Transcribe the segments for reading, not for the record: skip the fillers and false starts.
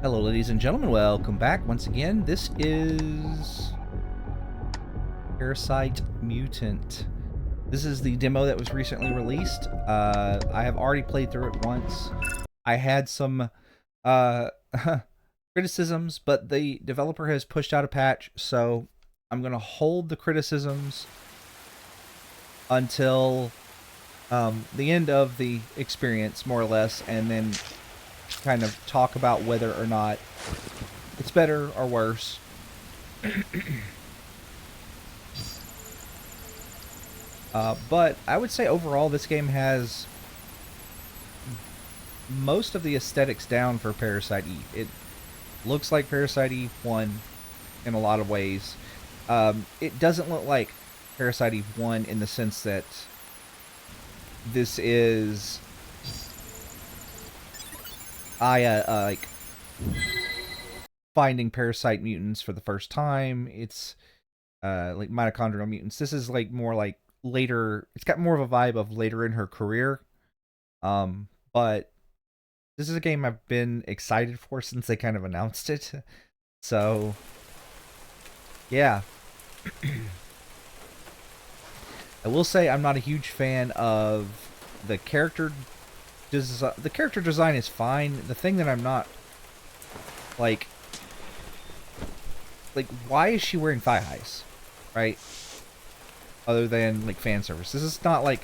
Hello, ladies and gentlemen. Welcome back once again. This is Parasite Mutant. This is the demo that was recently released. I have already played through it once. I had some criticisms, but the developer has pushed out a patch, so I'm going to hold the criticisms until the end of the experience, more or less, and then kind of talk about whether or not it's better or worse. But I would say overall this game has most of the aesthetics down for Parasite Eve. It looks like Parasite Eve 1 in a lot of ways. It doesn't look like Parasite Eve 1 in the sense that this is like finding parasite mutants for the first time. It's like mitochondrial mutants. This is like more like later. It's got more of a vibe of later in her career. But this is a game I've been excited for since they kind of announced it. So yeah. I will say I'm not a huge fan of the character. The character design is fine. The thing that I'm not like why is she wearing thigh highs, right? Other than like fan service. This is not like,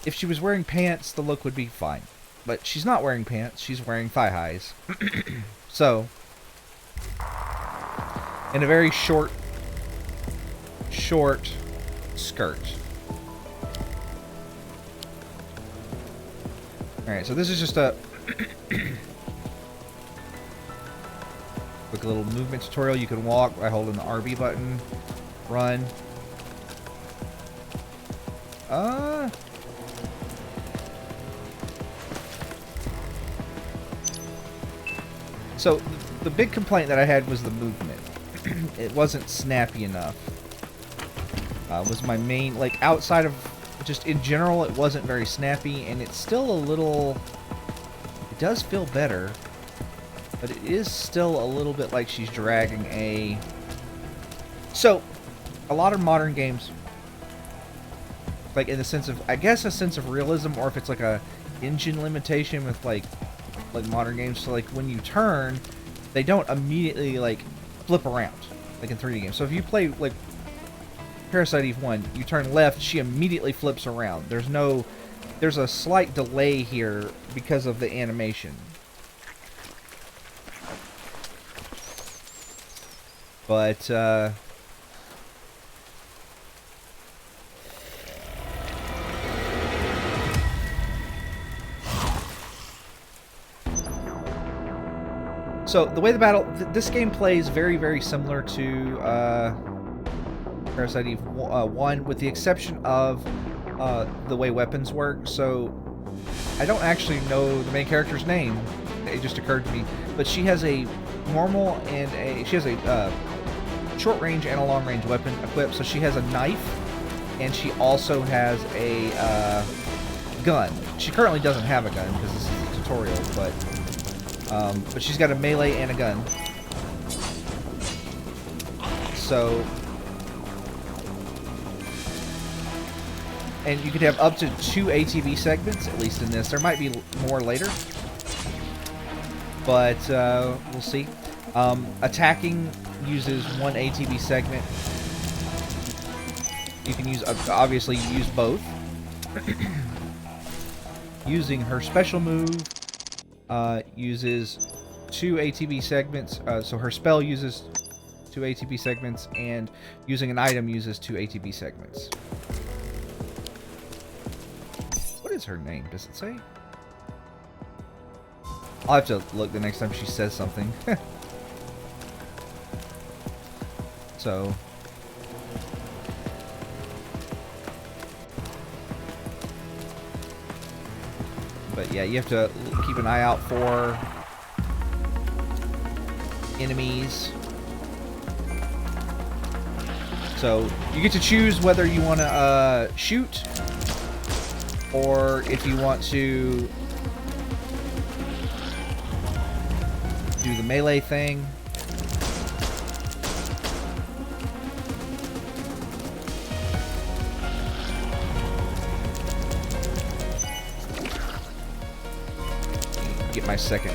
if she was wearing pants, the look would be fine. But she's not wearing pants. She's wearing thigh highs. So, in a very short skirt. Alright, so this is just a quick little movement tutorial. You can walk by holding the RB button. Run. So, the big complaint that I had was the movement. It wasn't snappy enough. Was my main, like, outside of just in general, it wasn't very snappy, and it's still a little, it does feel better, but it is still a little bit like she's dragging a, so, a lot of modern games, like in the sense of, I guess a sense of realism, or if it's like a engine limitation with like modern games, so like when you turn, they don't immediately like flip around, like in 3D games. So if you play like Parasite Eve 1, you turn left, she immediately flips around. There's a slight delay here because of the animation. But, so the way the battle, this game plays very, very similar to, Parasite Eve 1, with the exception of the way weapons work. So I don't actually know the main character's name. It just occurred to me. But she has a normal and she has a short range and a long range weapon equipped. So she has a knife, and she also has a gun. She currently doesn't have a gun because this is a tutorial, but she's got a melee and a gun. So, and you could have up to 2 ATB segments, at least in this. There might be more later, but we'll see. Attacking uses 1 ATB segment. You can use, obviously, use both. Using her special move uses 2 ATB segments. So her spell uses 2 ATB segments, and using an item uses 2 ATB segments. What is her name? Does it say? I'll have to look the next time she says something. So, but yeah, you have to keep an eye out for enemies. So you get to choose whether you want to shoot, or if you want to do the melee thing. Get my second.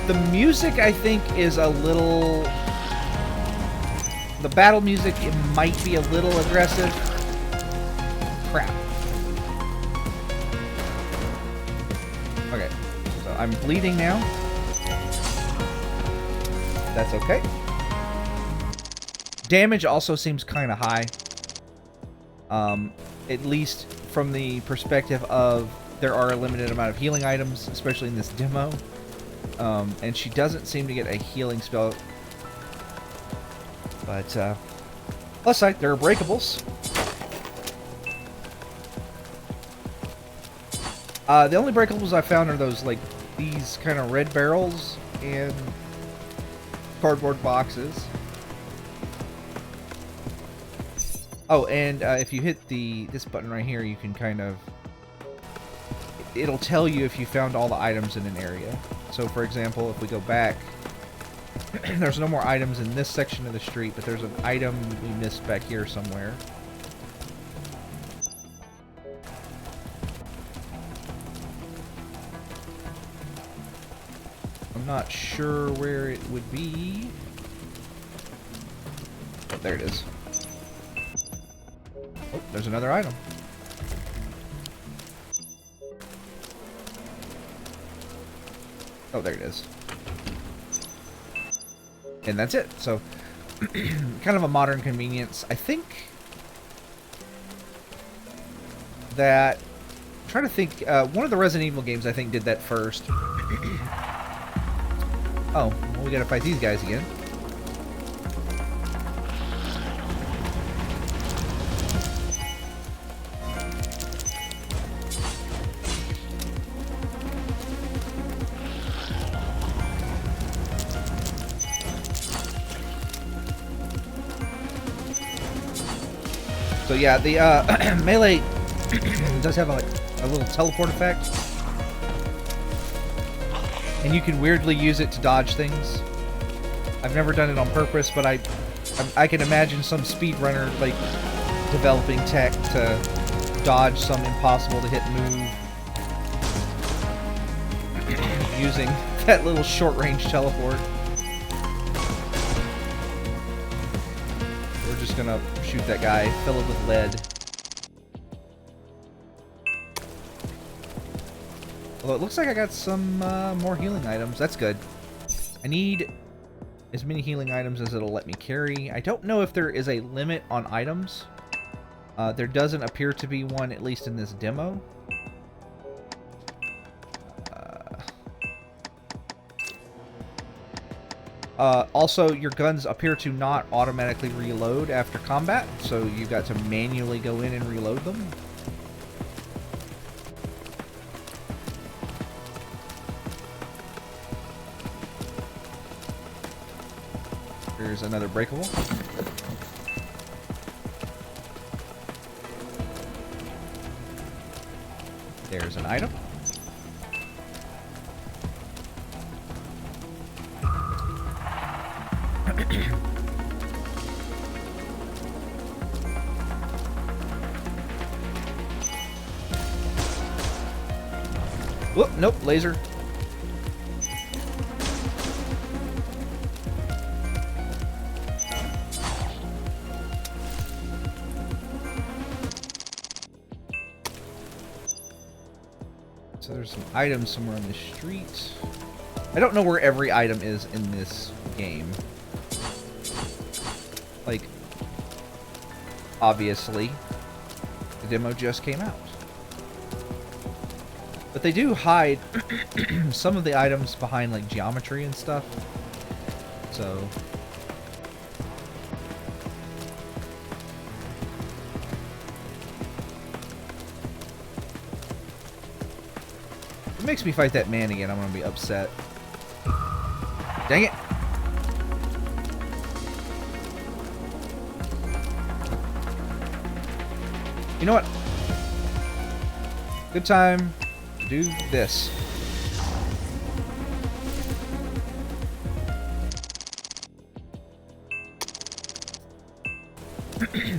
The music, I think, is a little... The battle music, it might be a little aggressive. Crap. Okay, so I'm bleeding now. That's okay. Damage also seems kind of high. At least from the perspective of there are a limited amount of healing items, especially in this demo. And she doesn't seem to get a healing spell. But, plus side, there are breakables. The only breakables I found are those, like, these kind of red barrels and cardboard boxes. Oh, and if you hit this button right here, you can kind of... It'll tell you if you found all the items in an area. So, for example, if we go back, there's no more items in this section of the street, but there's an item we missed back here somewhere. I'm not sure where it would be. Oh, there it is. Oh, there's another item. Oh, there it is. And that's it. So, kind of a modern convenience. I think that... I'm trying to think... one of the Resident Evil games, I think, did that first. Oh, well, we gotta fight these guys again. So yeah, the melee does have a little teleport effect. And you can weirdly use it to dodge things. I've never done it on purpose, but I can imagine some speedrunner like developing tech to dodge some impossible to hit move using that little short-range teleport. We're just gonna shoot that guy, fill it with lead. Well, it looks like I got some more healing items. That's good. I need as many healing items as it'll let me carry. I don't know if there is a limit on items. There doesn't appear to be one, at least in this demo. Also, your guns appear to not automatically reload after combat, so you've got to manually go in and reload them. Here's another breakable. There's an item. Whoop, nope, laser. So there's some items somewhere on the street. I don't know where every item is in this game. Like, obviously, the demo just came out. But they do hide some of the items behind, like, geometry and stuff. So... if it makes me fight that man again, I'm gonna be upset. Dang it! You know what? Good time to do this.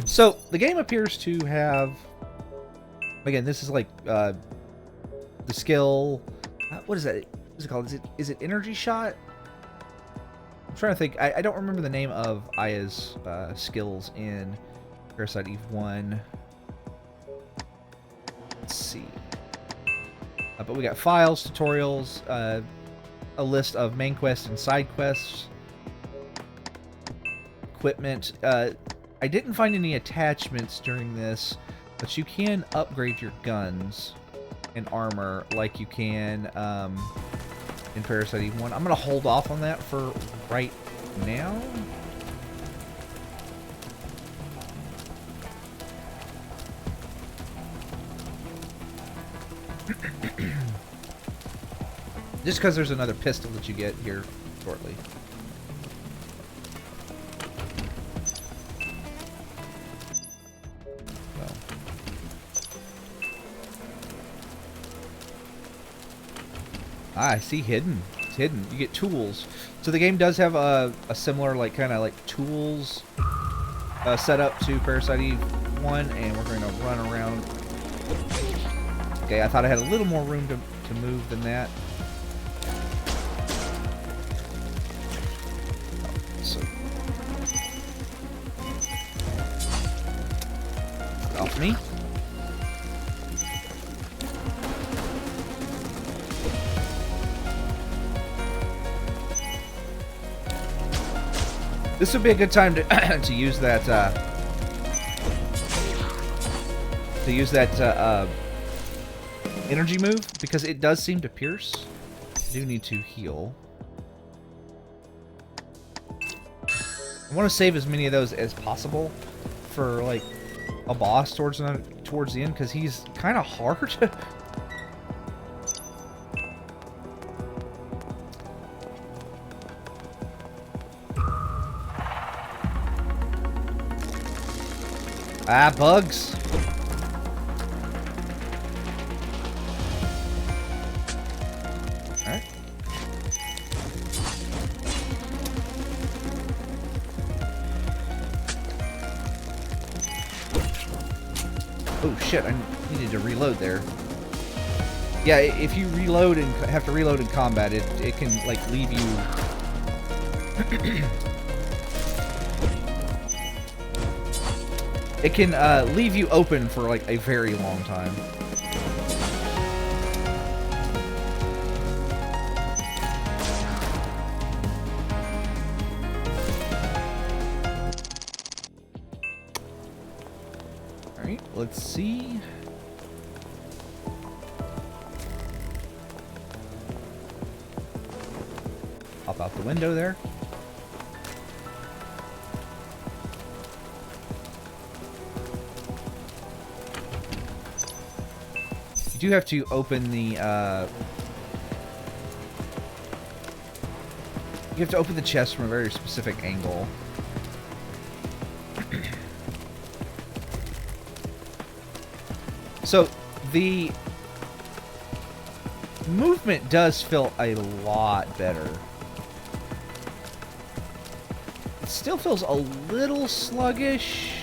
So, the game appears to have... Again, this is like the skill... what is that? What is it called? Is it energy shot? I'm trying to think. I don't remember the name of Aya's skills in Parasite Eve 1. Let's see. But we got files, tutorials, a list of main quests and side quests, equipment. I didn't find any attachments during this, but you can upgrade your guns and armor like you can in Parasite Eve 1. I'm going to hold off on that for right now. Just because there's another pistol that you get here shortly. Ah, I see hidden. It's hidden. You get tools. So the game does have a similar, like, kind of like tools setup to Parasite Eve 1, and we're going to run around. Okay, I thought I had a little more room to move than that. So, get off me. This would be a good time to to use that energy move, because it does seem to pierce. I do need to heal. I want to save as many of those as possible for like a boss towards the end, because he's kind of hard. Ah, bugs. Alright. Oh shit, I needed to reload there. Yeah, if you reload and have to reload in combat, it can like leave you it can leave you open for like a very long time. Alright, let's see. Hop out the window there. You do have to open the, you have to open the chest from a very specific angle. So, the movement does feel a lot better. It still feels a little sluggish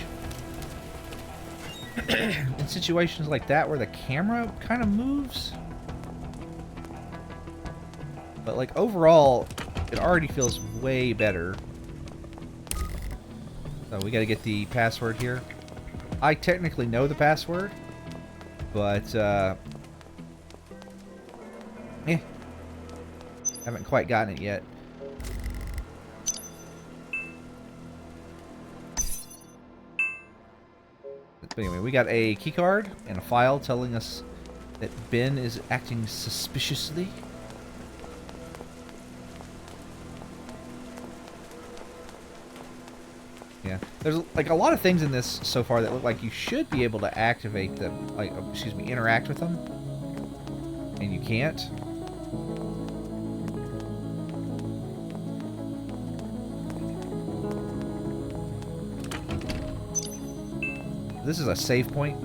in situations like that where the camera kind of moves. But like overall, it already feels way better. So we got to get the password here. I technically know the password, but haven't quite gotten it yet. But anyway, we got a keycard and a file telling us that Ben is acting suspiciously. Yeah, there's like a lot of things in this so far that look like you should be able to activate them, like, excuse me, interact with them, and you can't. This is a save point.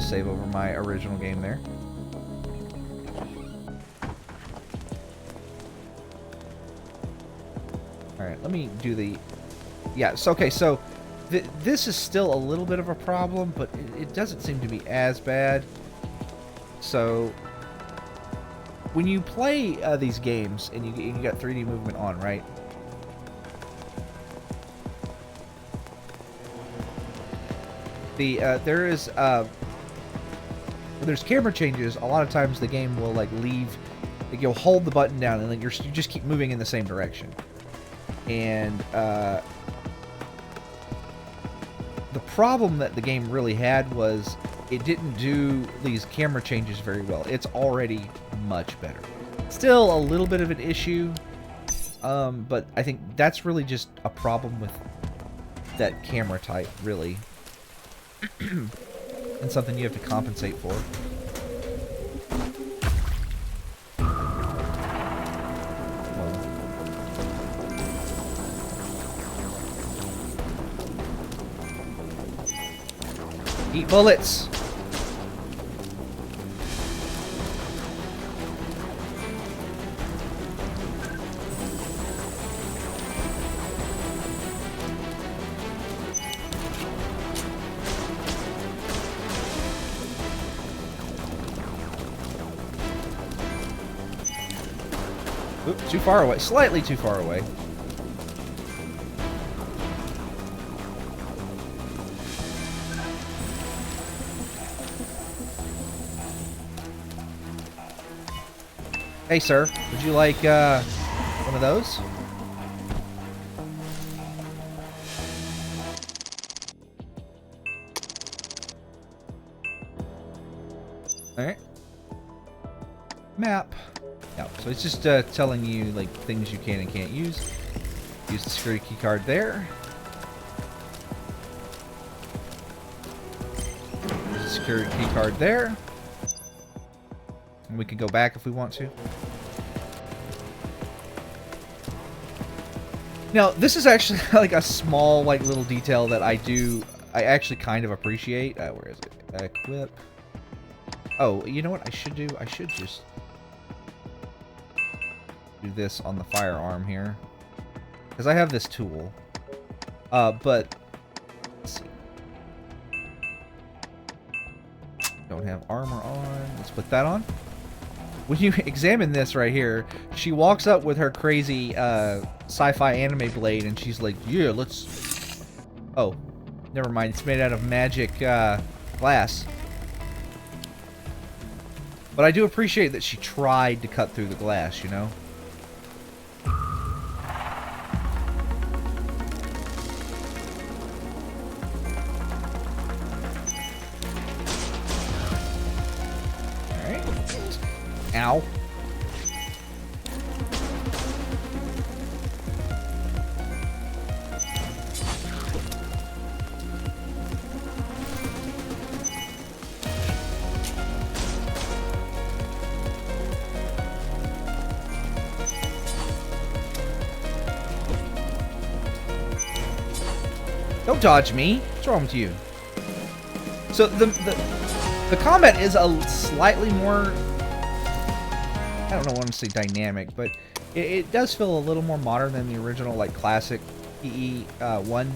save over my original game there. Alright, let me do the... Yeah, so, okay, so this is still a little bit of a problem, but it doesn't seem to be as bad. So, when you play these games, and you got 3D movement on, right? There's camera changes. A lot of times the game will like leave, like you'll hold the button down and then you just keep moving in the same direction. And the problem that the game really had was it didn't do these camera changes very well. It's already much better. Still a little bit of an issue, but I think that's really just a problem with that camera type, really. And something you have to compensate for. Eat bullets! Oop, too far away. Slightly too far away. Hey, sir. Would you like, one of those? Alright. Map. No, so it's just telling you like things you can and can't use. Use the security key card there. Use the security key card there. And we can go back if we want to. Now, this is actually like a small like little detail that I actually kind of appreciate. Where is it? Equip. Oh, you know what I should do? I should just do this on the firearm here, because I have this tool, but let's see, don't have armor on. Let's put that on. When you examine this right here, she walks up with her crazy sci-fi anime blade and she's like, yeah, let's... Oh, never mind, it's made out of magic glass. But I do appreciate that she tried to cut through the glass, you know? Ow. Don't dodge me. What's wrong with you? So the combat is a slightly more, I don't know, want to say dynamic, but it does feel a little more modern than the original, like, classic PE1,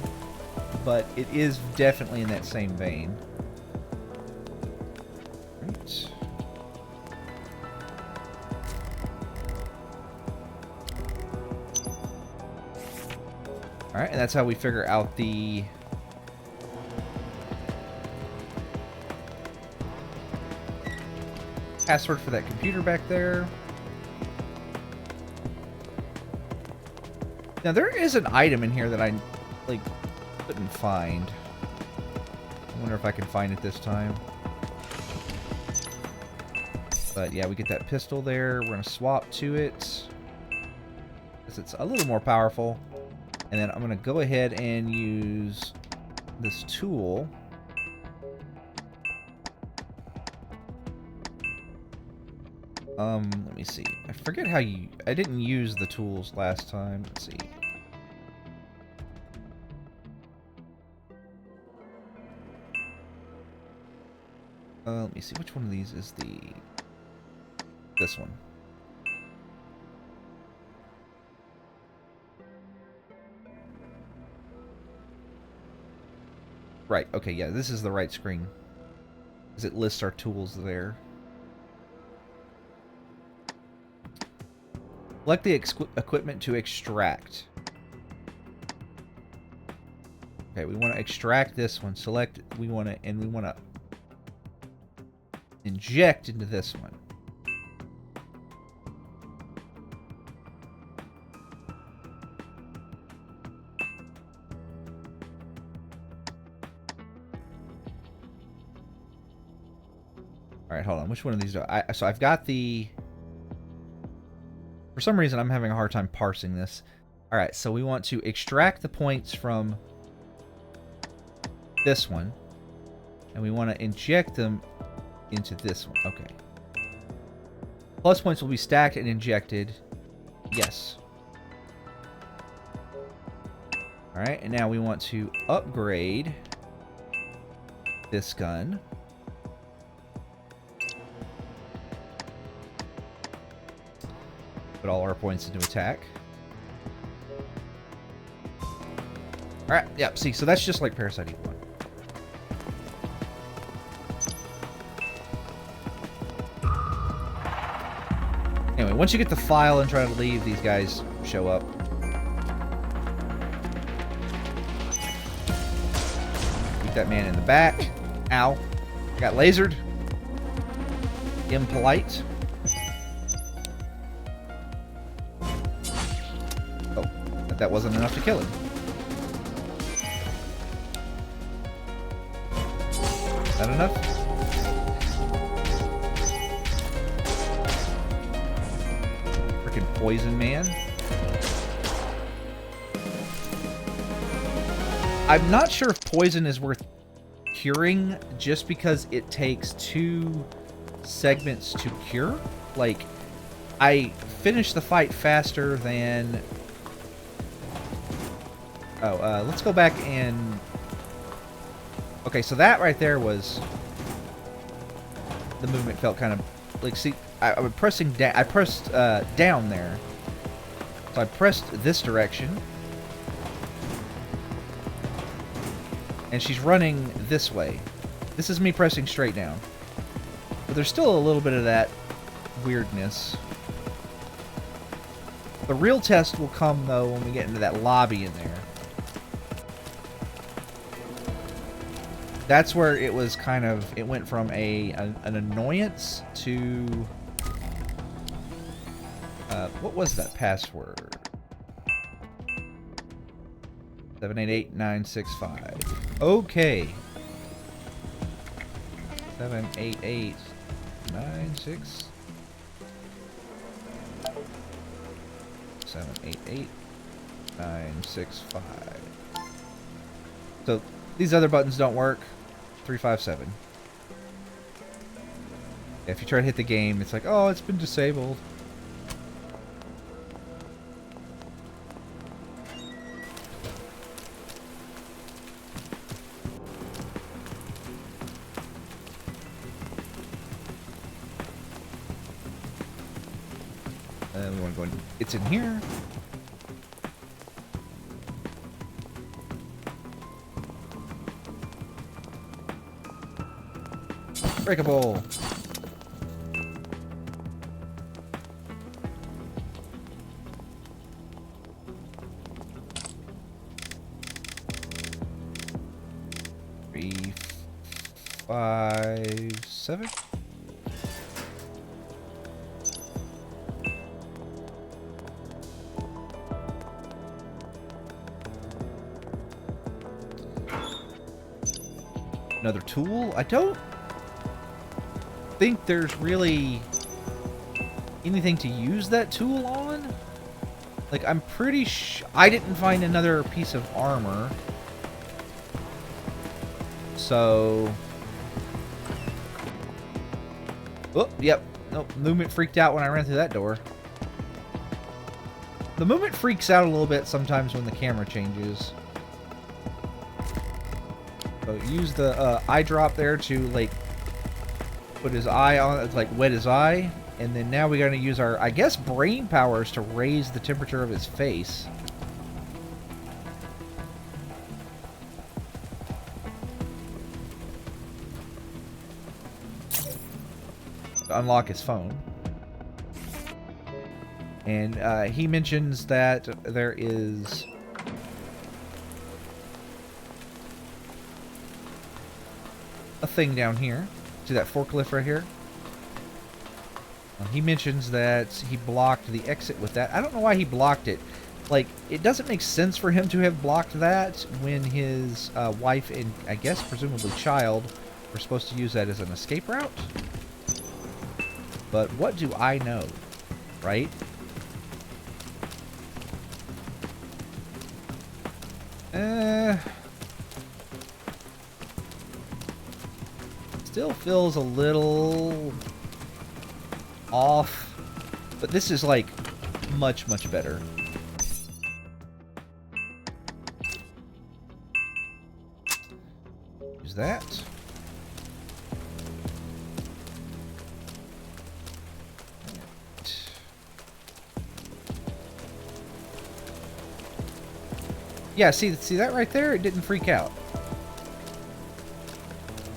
but it is definitely in that same vein. Right. Alright, and that's how we figure out the... password for that computer back there. Now there is an item in here that I like couldn't find. I wonder if I can find it this time. But yeah, we get that pistol there. We're gonna swap to it because it's a little more powerful. And then I'm gonna go ahead and use this tool. Let me see. I forget how I didn't use the tools last time. Let's see. Let me see. Which one of these is this one? Right. Okay, yeah, this is the right screen. Because it lists our tools there. Select the equipment to extract. Okay, we want to extract this one. Select, we want to inject into this one. All right, hold on. Which one of these do I... So I've got the... For some reason, I'm having a hard time parsing this. All right, so we want to extract the points from this one, and we want to inject them into this one. Okay. Plus points will be stacked and injected. Yes. All right, and now we want to upgrade this gun. Put all our points into attack. Alright, yeah, see, so that's just like Parasite E1. Anyway, once you get the file and try to leave, these guys show up. Keep that man in the back. Ow. Got lasered. Impolite. Oh, but that wasn't enough to kill him. Is that enough? Freaking poison man. I'm not sure if poison is worth curing just because it takes 2 segments to cure. Like, I finished the fight faster than... Oh, let's go back and... Okay, so that right there was... The movement felt kind of... Like, see, I was pressing down... I pressed down there. So I pressed this direction. And she's running this way. This is me pressing straight down. But there's still a little bit of that weirdness. The real test will come, though, when we get into that lobby in there. That's where it was kind of... It went from an annoyance to... what was that password? 788965. Okay. 78896. 788965. So these other buttons don't work. 357. Yeah, if you try to hit the game, it's like, oh, it's been disabled. And we want to go in. It's in here. Breakable. Three, 5, 7. Another tool? I don't think there's really anything to use that tool on. Like, I'm pretty I didn't find another piece of armor. So... Oh, yep. Nope, movement freaked out when I ran through that door. The movement freaks out a little bit sometimes when the camera changes. So use the eye drop there to, like, Put his eye on it, like wet his eye. And then now we gotta use our, I guess, brain powers to raise the temperature of his face. To unlock his phone. And he mentions that there is a thing down here. See that forklift right here? He mentions that he blocked the exit with that. I don't know why he blocked it. Like, it doesn't make sense for him to have blocked that when his wife and, I guess, presumably child were supposed to use that as an escape route. But what do I know, right? Still feels a little off, but this is like much, much better. Use that. Yeah, see that right there? It didn't freak out.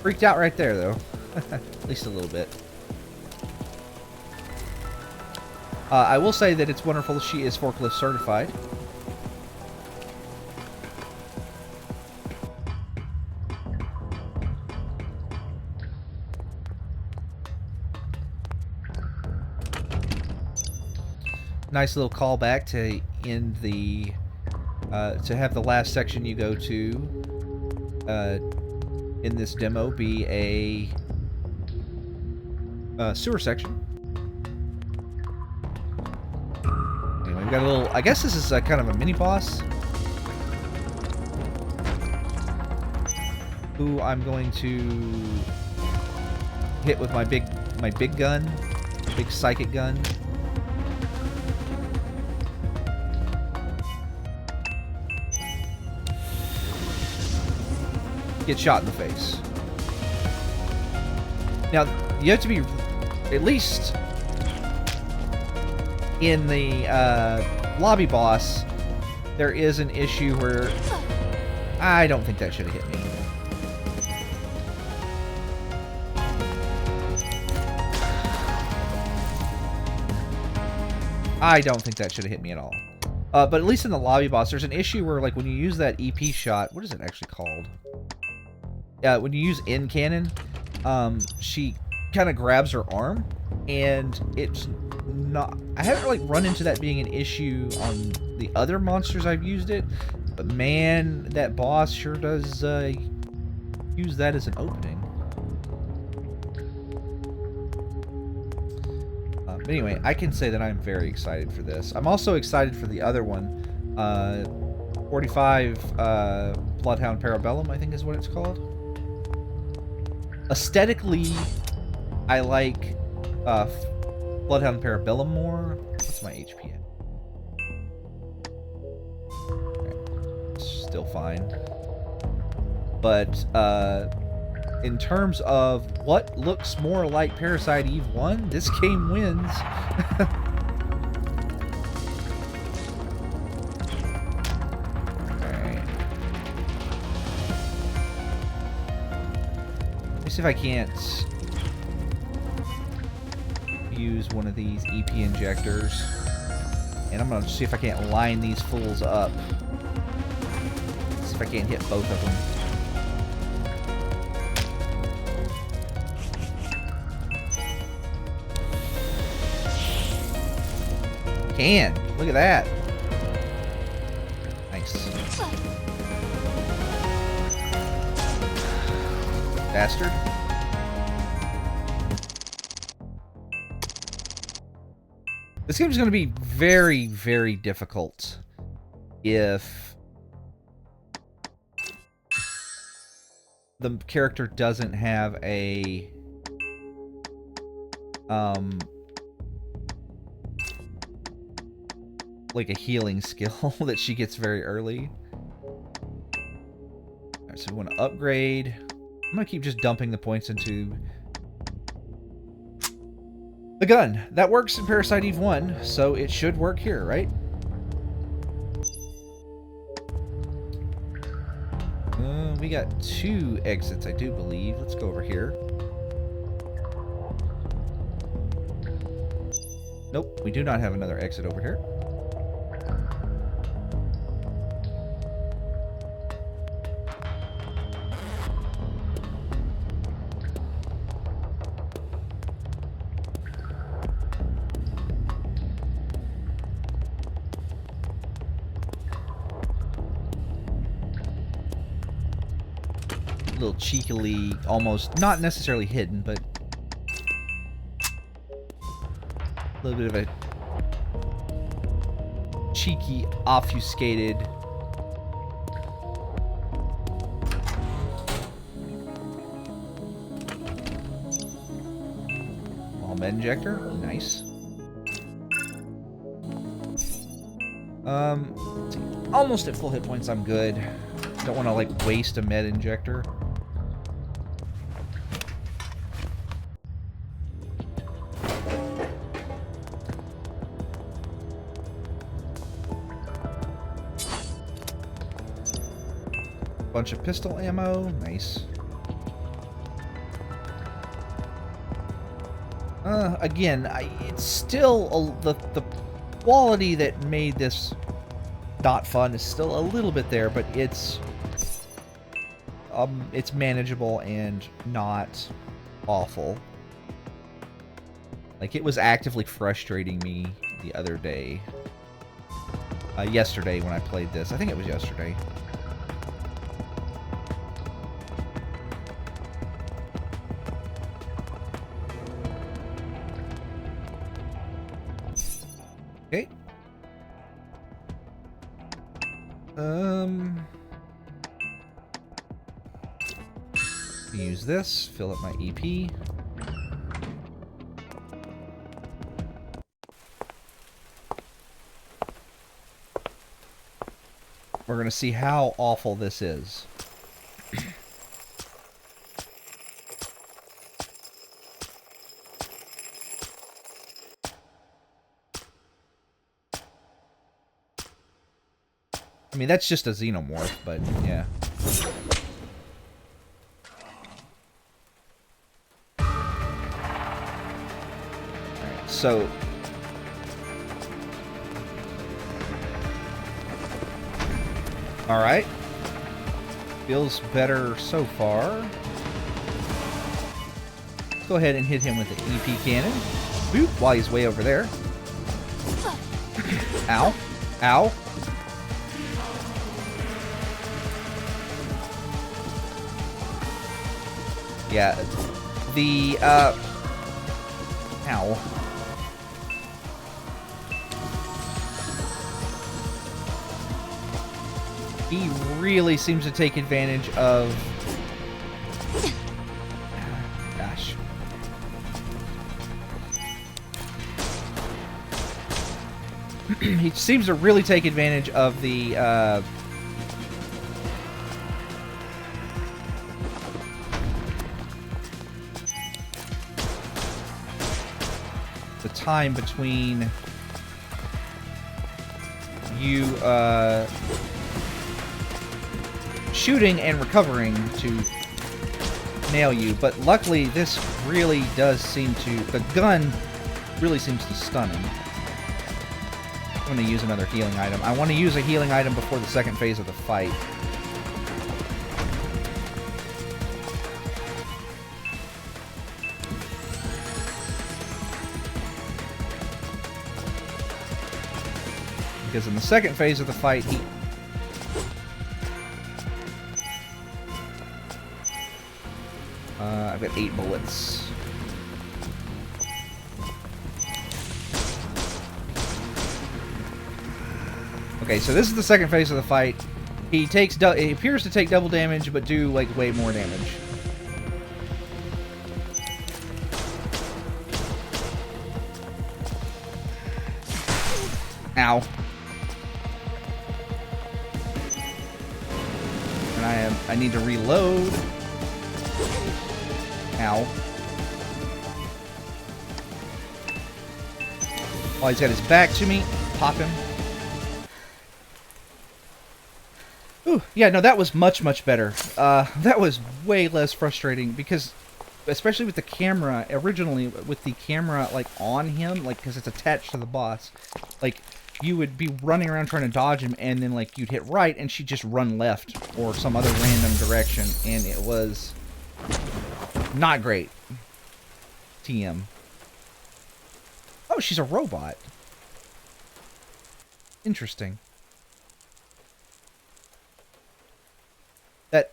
Freaked out right there, though. At least a little bit. I will say that it's wonderful she is forklift certified. Nice little callback to end the to have the last section you go to in this demo be a sewer section. Anyway, we've got a little. I guess this is kind of a mini boss who I'm going to hit with my big gun, big psychic gun. Get shot in the face. Now, you have to be at least in the lobby boss. There is an issue where I don't think that should have hit me. I don't think that should have hit me at all. But at least in the lobby boss, there's an issue where, like, when you use that EP shot, what is it actually called? When you use N cannon, she kind of grabs her arm, and it's not. I haven't really run into that being an issue on the other monsters I've used it, but man, that boss sure does use that as an opening. But anyway, I can say that I'm very excited for this. I'm also excited for the other one, 45 Bloodhound Parabellum, I think is what it's called. Aesthetically, I like Bloodhound Parabellum more. What's my HP at? Okay. Still fine. But in terms of what looks more like Parasite Eve 1, this game wins. See if I can't use one of these EP injectors, and I'm gonna see if I can't line these fools up. See if I can't hit both of them. Can look at that. Nice. Bastard. This game is going to be very, very difficult if the character doesn't have a like a healing skill that she gets very early. Alright, so we want to upgrade. I'm going to keep just dumping the points into The gun. That works in Parasite Eve 1, so it should work here, right? We got 2 exits, I do believe. Let's go over here. Nope, we do not have another exit over here. A little cheekily, almost, not necessarily hidden, but a little bit of a cheeky, obfuscated bomb injector. Nice. Let's see. Almost at full hit points, I'm good. Don't want to, like, waste a med injector. Bunch of pistol ammo. Nice. Again, it's still the quality that made this not fun is still a little bit there, but it's manageable and not awful. Like, it was actively frustrating me the other day. Yesterday when I played this. I think it was yesterday. Okay. Use this, fill up my EP. We're gonna see how awful this is. I mean, that's just a xenomorph, but yeah. Alright, so alright. Feels better so far. Let's go ahead and hit him with the EP cannon. Boop, while he's way over there. Ow. Ow. Yeah, the, ow. He really seems to take advantage of... Gosh. He seems to really take advantage of the, time between you shooting and recovering to nail you, but luckily this really does seem to, the gun really seems to stun him. I'm going to use another healing item. I want to use a healing item before the second phase of the fight. Because in the second phase of the fight, I've got 8 bullets. Okay, so this is the second phase of the fight. He appears to take double damage, but do, like, way more damage. Ow. I need to reload. While he's got his back to me, pop him. Ooh, yeah, no, that was much, much better. That was way less frustrating because, especially with the camera, originally with the camera, like, on him, like, because it's attached to the boss, like, you would be running around trying to dodge him, and then, like, you'd hit right, and she'd just run left or some other random direction, and it was not great. TM. Oh, she's a robot. Interesting. That...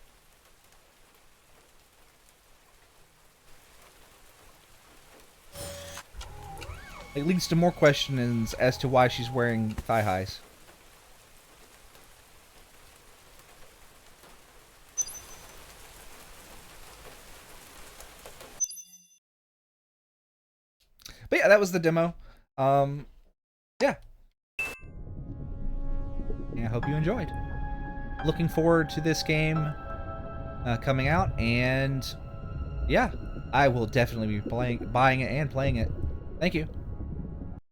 It leads to more questions as to why she's wearing thigh highs. But yeah, that was the demo. Yeah. And I hope you enjoyed. Looking forward to this game coming out, and yeah, I will definitely be buying it and playing it. Thank you.